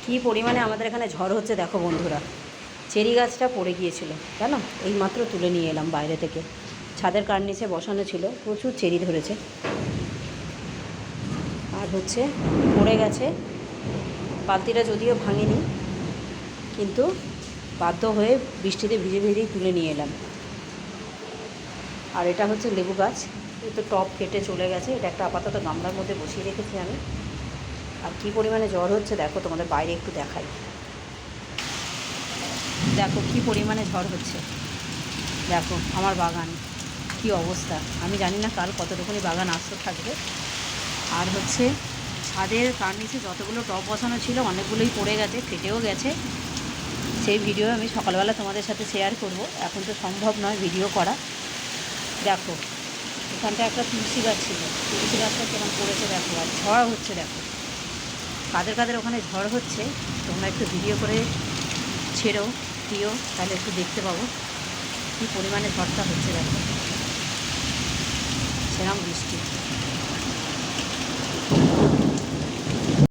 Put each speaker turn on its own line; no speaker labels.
কী পরিমাণে আমাদের এখানে ঝড় হচ্ছে দেখো বন্ধুরা। চেরি গাছটা পড়ে গিয়েছিল, জানো, এইমাত্র তুলে নিয়ে এলাম বাইরে থেকে। ছাদের কার্নিসে বসানো ছিল, প্রচুর চেরি ধরেছে আর হচ্ছে পড়ে গেছে। বালতিটা যদিও ভাঙেনি, কিন্তু বাধ্য হয়ে বৃষ্টিতে ভিজে ভিজেই তুলে নিয়ে এলাম। আর এটা হচ্ছে লেবু গাছ, এই তো টপ কেটে চলে গেছে। এটা একটা আপাতত গামলার মধ্যে বসিয়ে রেখেছি আমি। আর কী পরিমাণে জ্বর হচ্ছে দেখো, তোমাদের বাইরে একটু দেখাই। দেখো কী পরিমাণে ঝড় হচ্ছে, দেখো আমার বাগান কী অবস্থা। আমি জানি না কাল কতটুকুনি বাগান আস্ত থাকবে। আর হচ্ছে ছাদের কার্নিসে যতগুলো টব বসানো ছিল অনেকগুলোই পড়ে গেছে, ফেটেও গেছে। সেই ভিডিও আমি সকালবেলা তোমাদের সাথে শেয়ার করব, এখন তো সম্ভব নয় ভিডিও করা। দেখো এখানটা একটা তুলসী গাছ ছিল, তুলসী গাছটা কেমন পড়েছে দেখো, আর ঝড় হচ্ছে দেখো। কাদের কাদের ওখানে ঝড় হচ্ছে তোমরা একটু ভিডিও করে ছেড়ো দিও, তাহলে একটু দেখতে পাবো কী পরিমাণে ঝড়টা হচ্ছে দেখো, সেরকম বৃষ্টি।